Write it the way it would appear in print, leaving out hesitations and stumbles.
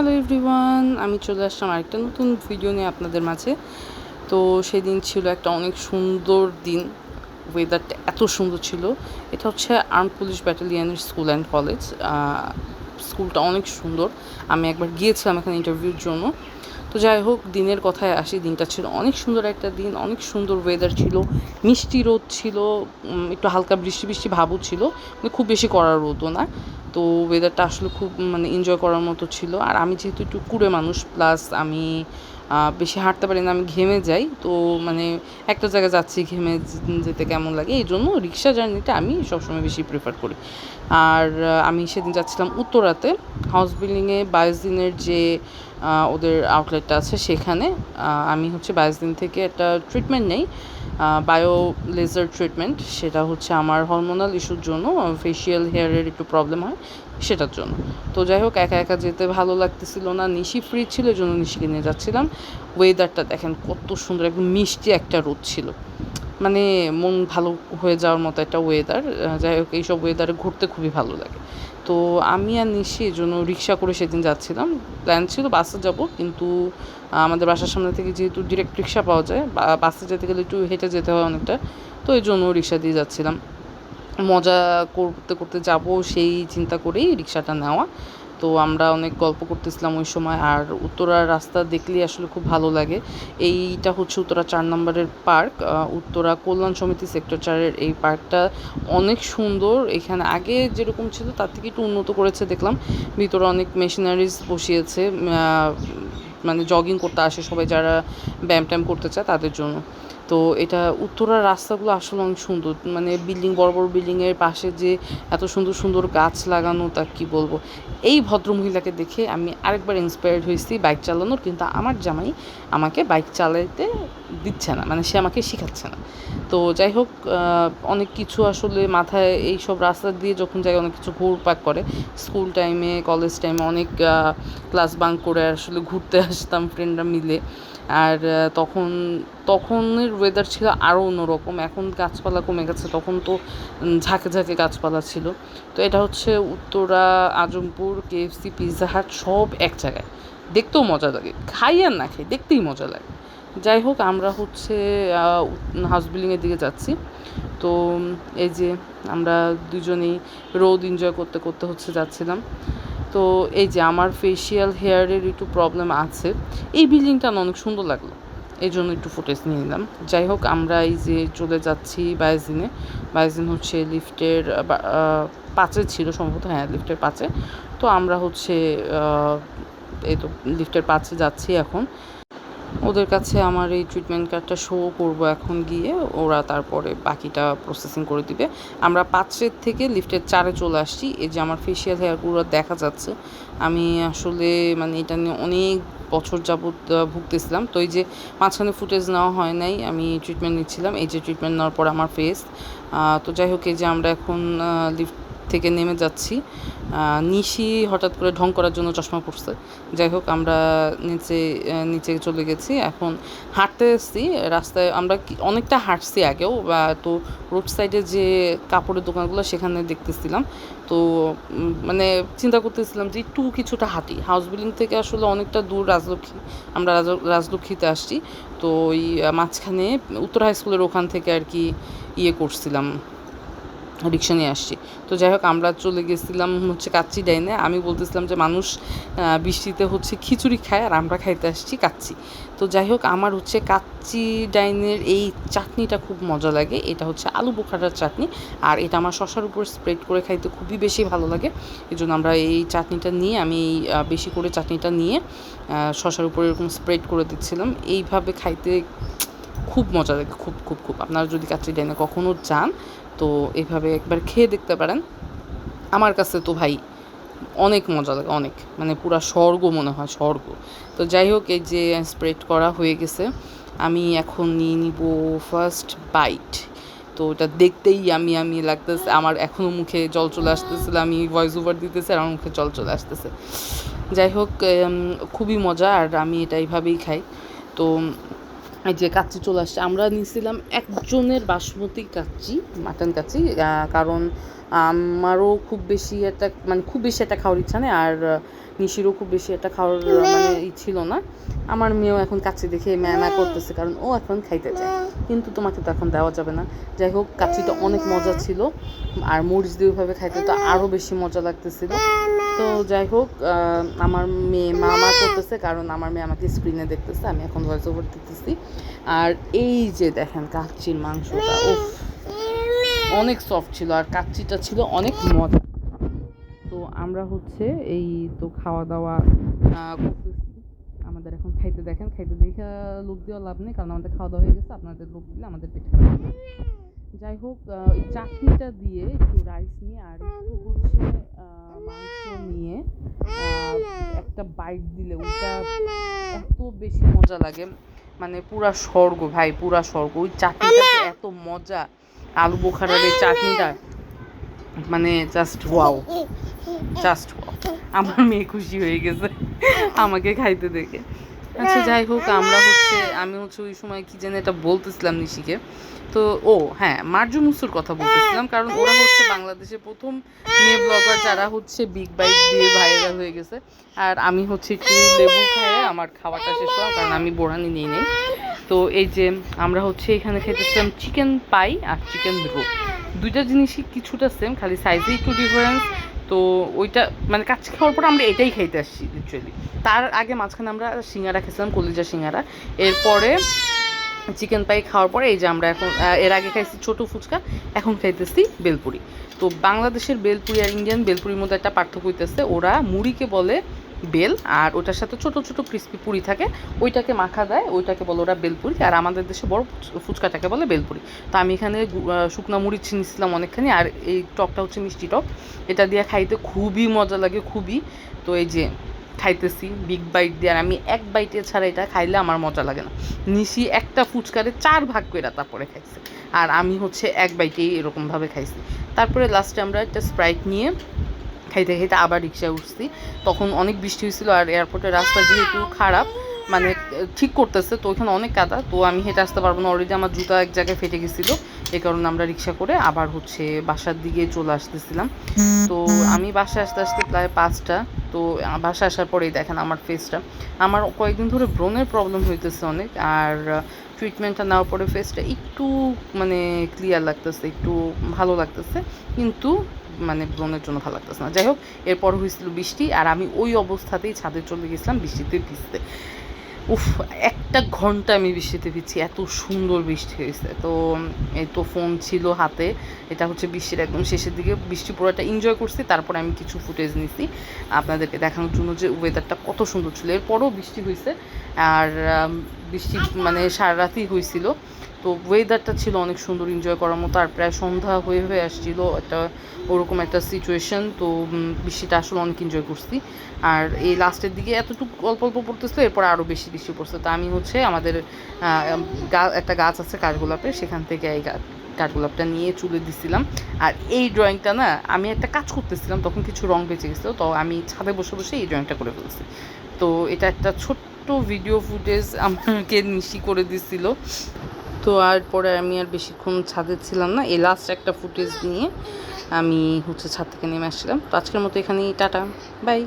Hello everyone, আমি চলে আসলাম আরেকটা নতুন ভিডিও নিয়ে আপনাদের মাঝে। তো সেদিন ছিল একটা অনেক সুন্দর দিন, ওয়েদারটা এত সুন্দর ছিল। এটা হচ্ছে আর্মড পুলিশ ব্যাটালিয়নের স্কুল অ্যান্ড কলেজ। স্কুলটা অনেক সুন্দর। আমি একবার গিয়েছিলাম এখানে ইন্টারভিউর জন্য। তো যাই হোক, দিনের কথায় আসি। দিনটা ছিল অনেক সুন্দর একটা দিন, অনেক সুন্দর ওয়েদার ছিল, মিষ্টি রোদ ছিল, একটু হালকা বৃষ্টি বৃষ্টি ভাবও ছিল, মানে খুব বেশি কড়া রোদও না। তো ওয়েদারটা আসলে খুব মানে এনজয় করার মতো ছিল। আর আমি যেহেতু একটু কুঁড়ে মানুষ, প্লাস আমি বেশি হাঁটতে পারি না, আমি ঘেমে যাই। তো মানে একটা জায়গায় যাচ্ছি, ঘেমে যেতে কেমন লাগে, এই জন্য রিক্সা জার্নিটা আমি সবসময় বেশি প্রেফার করি। আর আমি সেদিন যাচ্ছিলাম উত্তরাতে, হাউস বিল্ডিংয়ে 22 দিনের যে ওদের আউটলেটটা আছে সেখানে। আমি হচ্ছে 22 দিন থেকে একটা ট্রিটমেন্ট নেই, বায়ো লেজার ট্রিটমেন্ট। সেটা হচ্ছে আমার হরমোনাল ইস্যুর জন্য, ফেশিয়াল হেয়ারের একটু প্রবলেম হয় সেটার জন্য। তো যাই হোক, একা একা যেতে ভালো লাগতেছিল না, নিশি ফ্রি ছিল, এই জন্য নিশিকে নিয়ে যাচ্ছিলাম। ওয়েদারটা দেখেন কত সুন্দর, একদম মিষ্টি একটা রোদ ছিল, মানে মন ভালো হয়ে যাওয়ার মতো একটা ওয়েদার। যাই হোক, এইসব ওয়েদারে ঘুরতে খুবই ভালো লাগে। তো আমি আর নিশি এই জন্য রিক্সা করে সেদিন যাচ্ছিলাম। প্ল্যান ছিল বাসে যাব, কিন্তু আমাদের বাসার সামনে থেকে যেহেতু ডিরেক্ট রিক্সা পাওয়া যায়, বাসে যেতে গেলে একটু হেঁটে যেতে হয় অনেকটা। তো এই জন্য রিক্সা দিয়ে যাচ্ছিলাম, মজা করতে করতে যাব সেই চিন্তা করেই রিক্সাটা নেওয়া। তো আমরা অনেক গল্প করতেছিলাম ওই সময়। আর উত্তরার রাস্তা দেখলেই আসলে খুব ভালো লাগে। এইটা হচ্ছে উত্তরা 4 নম্বরের পার্ক, উত্তরা কল্যাণ সমিতি সেক্টর 4-এর এই পার্কটা অনেক সুন্দর। এখানে আগে যেরকম ছিল তার থেকে একটু উন্নত করেছে দেখলাম। ভিতরে অনেক মেশিনারিজ বসিয়েছে, মানে জগিং করতে আসে সবাই, যারা ব্যায়াম ট্যায়াম করতে চায় তাদের জন্য। তো এটা উত্তরার রাস্তাগুলো আসলে অনেক সুন্দর, মানে বিল্ডিং, বড় বড় বিল্ডিংয়ের পাশে যে এত সুন্দর সুন্দর গাছ লাগানো, তা কী বলবো। এই ভদ্রমহিলাকে দেখে আমি আরেকবার ইন্সপায়ার্ড হয়েছি বাইক চালানোর, কিন্তু আমার জামাই আমাকে বাইক চালাতে দিচ্ছে না, মানে সে আমাকে শেখাচ্ছে না। তো যাই হোক, অনেক কিছু আসলে মাথায়, এই সব রাস্তা দিয়ে যখন যাই অনেক কিছু ঘুরপাক করে। স্কুল টাইমে, কলেজ টাইমে অনেক ক্লাস বাঙ্ক করে আসলে ঘুরতে আসতাম ফ্রেন্ডরা মিলে। আর তখনের ওয়েদার ছিল আরও অন্যরকম। এখন গাছপালা কমে গেছে, তখন তো ঝাঁকে ঝাঁকে গাছপালা ছিল। তো এটা হচ্ছে Uttara, Azampur, KFC, Pizza Hut সব এক জায়গায়। দেখতেও মজা লাগে, খাই আর না খাই দেখতেই মজা লাগে। যাই হোক, আমরা হচ্ছে হাউস বিল্ডিংয়ের দিকে যাচ্ছি। তো এই যে আমরা দুজনেই রোদ এনজয় করতে করতে হচ্ছে যাচ্ছিলাম। তো এই যে আমার ফেশিয়াল হেয়ারের একটু প্রবলেম আছে। এই বিল্ডিংটা না অনেক সুন্দর লাগলো, এই জন্য একটু ফুটেজ নিয়ে নিলাম। যাই হোক, আমরা এই যে চলে যাচ্ছি 22 দিনে। 22 দিন হচ্ছে লিফটের 5-এ ছিল সম্ভবত, হ্যাঁ লিফটের 5-এ। তো আমরা হচ্ছে এই তো লিফটের 5-এ যাচ্ছি এখন। ওদের কাছে আমার এই ট্রিটমেন্ট কার্ডটা শো করব এখন গিয়ে, ওরা তারপরে বাকিটা প্রসেসিং করে দিবে। আমরা 5-এর থেকে লিফটের 4-এ চলে আসছি। এই যে আমার ফেশিয়াল হেয়ারগুলো দেখা যাচ্ছে। আমি আসলে মানে এটা নিয়ে অনেক বছর যাবৎ ভুগতেছিলাম। তো এই যে মাঝখানে ফুটেজ নেওয়া হয় নাই, আমি ট্রিটমেন্ট নিচ্ছিলাম। এই যে ট্রিটমেন্ট নেওয়ার পর আমার ফেস। তো যাই হোক, এই যে আমরা এখন লিফট থেকে নেমে যাচ্ছি। নিশি হঠাৎ করে ঢং করার জন্য চশমা পড়ছে। যাই হোক, আমরা নিচে চলে গেছি, এখন হাঁটতে এসেছি রাস্তায়। আমরা অনেকটা হাঁটছি আগেও, তো রোড সাইডে যে কাপড়ের দোকানগুলো সেখানে দেখতেছিলাম। তো মানে চিন্তা করতেছিলাম যে একটু কিছুটা হাঁটি। হাউস বিল্ডিং থেকে আসলে অনেকটা দূর রাজলক্ষ্মী, আমরা রাজলক্ষ্মীতে আসছি। তো ওই মাঝখানে উত্তর হাই স্কুলের ওখান থেকে আর কি করছিলাম, রিক্সা নিয়ে আসছি। তো যাই হোক, আমরা চলে গেছিলাম হচ্ছে কাচ্চি ডাইনে। আমি বলতেছিলাম যে মানুষ বৃষ্টিতে হচ্ছে খিচুড়ি খায়, আর আমরা খাইতে আসছি কাচ্চি। তো যাই হোক, আমার হচ্ছে কাচ্চি ডাইনের এই চাটনিটা খুব মজা লাগে। এটা হচ্ছে আলু বোখারার চাটনি, আর এটা আমার শসার উপর স্প্রেড করে খাইতে খুবই বেশি ভালো লাগে। এই জন্য আমরা এই চাটনিটা নিয়ে, আমি বেশি করে চাটনিটা নিয়ে শসার উপর এরকম স্প্রেড করে দিচ্ছিলাম। এইভাবে খাইতে খুব মজা লাগে, খুব খুব খুব। আপনারা যদি কাচ্চি ডাইনে কখনও যান, তো এইভাবে একবার খেয়ে দেখতে পারেন। আমার কাছে তো ভাই অনেক মজা লাগে, অনেক, মানে পুরা স্বর্গ মনে হয়, স্বর্গ। তো যাই হোক, এই যে স্প্রেড করা হয়ে গেছে, আমি এখন নিয়ে নিব ফার্স্ট বাইট। তো এটা দেখতেই আমি লাগতেছে, আমার এখনও মুখে জল চলে আসতেছিল। আমি ভয়েস ওভার দিতেছি আর আমার মুখে জল চলে আসতেছে। যাই হোক, খুবই মজা, আর আমি এটা এইভাবেই খাই। তো এই যে কাচ্চি চলে আসছে। আমরা নিয়েছিলাম একজনের বাসমতি কাচ্চি, মাটন কাচ্চি, কারণ আমারও খুব বেশি একটা খাওয়ার ইচ্ছা নেই, আর নিশিরও খুব বেশি একটা খাওয়ার ছিল না। আমার মেয়েও এখন কাচ্চি দেখে ম্যা করতেছে, কারণ ও এখন খাইতে চায়, কিন্তু তোমাকে তো এখন দেওয়া যাবে না। যাই হোক, কাচ্চিটা অনেক মজা ছিল, আর মরিচ দিয়ে ওইভাবে খাইতে তো আরও বেশি মজা লাগতেছিল। তো যাই হোক, আমার মেয়ে মা করতেছে, কারণ আমার মেয়ে আমাকে স্ক্রিনে দেখতেছে, আমি এখন ভয়েস ওভার দিতেছি। আর এই যে দেখেন কাচ্চির মাংসটা, অনেক সফট ছিল, আর কাচ্চিটা ছিল অনেক মজা। তো আমরা এই তো খাওয়া দাওয়া করতেছি। আমাদের এখন খাইতে দেখে লোভ দেওয়া লাভ নেই, কারণ আমাদের খাওয়া দাওয়া হয়ে গেছে। আপনাদের লোভ দিলে আমাদের পেট খারাপ হবে। যাই হোক, এই চাটনিটা দিয়ে একটু রাইস নিয়ে আর একটু মাংস নিয়ে একটা বাইট দিলে ওইটা এত বেশি মজা লাগে, পুরা স্বর্গ ভাই, পুরা স্বর্গ। ওই চাটনিটা এত মজা, আলু বোখারার এই চাটনিটা জাস্ট ওয়াও। আমার মেয়ে খুশি হয়ে গেছে আমাকে খাইতে দেখে। আচ্ছা, যাই হোক, আমি ওই সময় কি যেন এটা বলতেছিলাম নিশিকে। তো হ্যাঁ, মার্জু মুসুর কথা বলতেছিলাম, কারণ ওরা বাংলাদেশের প্রথম মেয়ে ব্লগার যারা বিগ বাইট দিয়ে ভাইরাল হয়ে গেছে। আর আমি একটু লেবু খাইয়ে আমার খাবারটা শেষ করলাম, কারণ আমি বোরানি নিয়ে নেই। তো এই যে আমরা এখানে খেতেছিলাম চিকেন পাই আর চিকেন রো, দুইটা জিনিসই কিছুটা সেম, খালি সাইজে একটু ডিফারেন্স। তো ওইটা কাচ্চি খাওয়ার পর আমরা এটাই খাইতে আসছি লিটারেলি। তার আগে মাঝখানে আমরা সিঙ্গারা খেয়েছিলাম, কলিজা সিঙ্গারা। এরপরে চিকেন পাই খাওয়ার পরে এই যে আমরা এখন এর আগে খাইছি ছোটো ফুচকা, এখন খাইতেছি বেলপুরি। তো বাংলাদেশের বেলপুরি আর ইন্ডিয়ান বেলপুরির মধ্যে একটা পার্থক্য হইতেছে, ওরা মুড়িকে বলে বেল, আর ওটার সাথে ছোট ছোট ক্রিস্পি পুরি থাকে, ওইটাকে মাখা দেয়, ওইটাকে বলে ওরা বেলপুরি। আর আমাদের দেশে বড় ফুচকাটাকে বলে বেলপুরি। তো আমি এখানে শুকনা মুড়ি ছিনিয়েছিলাম অনেকখানি, আর এই টকটা মিষ্টি টক, এটা দিয়ে খাইতে খুবই মজা লাগে, খুবই। তো এই যে খাইতেছি বিগ বাইট দিয়ে, আর আমি এক বাইটে ছাড়া এটা খাইলে আমার মজা লাগে না। নিশি একটা ফুচকারে 4 ভাগ করে তারপরে খাইছে, আর আমি এক বাইটেই এরকমভাবে খাইছি। তারপরে লাস্টে আমরা একটা স্প্রাইট নিয়ে খাইতে খাইতে আবার রিক্সায় উঠছি। তখন অনেক বৃষ্টি হয়েছিল, আর এয়ারপোর্টের রাস্তা যেহেতু খারাপ, ঠিক করতেছে, তো ওইখানে অনেক কাদা, তো আমি হেঁটে আসতে পারবো না। অলরেডি আমার জুতা এক জায়গায় ফেটে গেছিলো, এই কারণে আমরা রিক্সা করে আবার বাসার দিকে চলে আসতেছিলাম। তো আমি বাসায় আসতে আসতে প্রায় 5টা। তো বাসায় আসার পরেই দেখেন আমার ফেসটা, আমার কয়েকদিন ধরে ব্রণের প্রবলেম হইতেছে অনেক, আর ট্রিটমেন্টটা নেওয়ার পরে ফেসটা একটু ক্লিয়ার লাগতেছে, একটু ভালো লাগতেছে, কিন্তু ব্রণের জন্য ভালো লাগতেছে না। যাই হোক, এরপর হয়েছিল বৃষ্টি, আর আমি ওই অবস্থাতেই ছাদে চলে গেছিলাম বৃষ্টিতে ভিজতে। 1 ঘন্টা আমি বৃষ্টিতে ভিজছি, এত সুন্দর বৃষ্টি হয়েছে। তো এই তো ফোন ছিল হাতে, এটা বৃষ্টির একদম শেষের দিকে, বৃষ্টি পুরোটা এনজয় করছি। তারপরে আমি কিছু ফুটেজ নিছি আপনাদেরকে দেখানোর জন্য যে ওয়েদারটা কত সুন্দর ছিল। এরপরও বৃষ্টি হয়েছে, আর বৃষ্টি সারা রাতই হয়েছিল। তো ওয়েদারটা ছিল অনেক সুন্দর, এনজয় করার মতো, আর প্রায় সন্ধ্যা হয়ে আসছিল ওরকম একটা সিচুয়েশন। তো বৃষ্টিটা আসলে অনেক এনজয় করছি, আর এই লাস্টের দিকে এতটুকু অল্প অল্প পড়তেছিল, এরপর আরও বেশি বৃষ্টি পড়ছে। তো আমি আমাদের একটা গাছ আছে কাঠগোলাপের, সেখান থেকে এই কাঠগোলাপটা নিয়ে চুলে দিছিলাম। আর এই ড্রয়িংটা না, আমি একটা কাজ করতেছিলাম, তখন কিছু রং বেঁচে গেছিলো, তো আমি ছাদে বসে বসে এই ড্রয়িংটা করে ফেলছি। তো এটা একটা ছোট্ট ভিডিও ফুটেজ আমাকে নিশি করে দিছিল। তো আর পরে আমি আর বেশিক্ষণ ছাদে ছিলাম না, এই লাস্ট একটা ফুটেজ নিয়ে আমি ছাদ থেকে নেমে আসছিলাম। তো আজকের মতো এখানেই টাটা, বাই।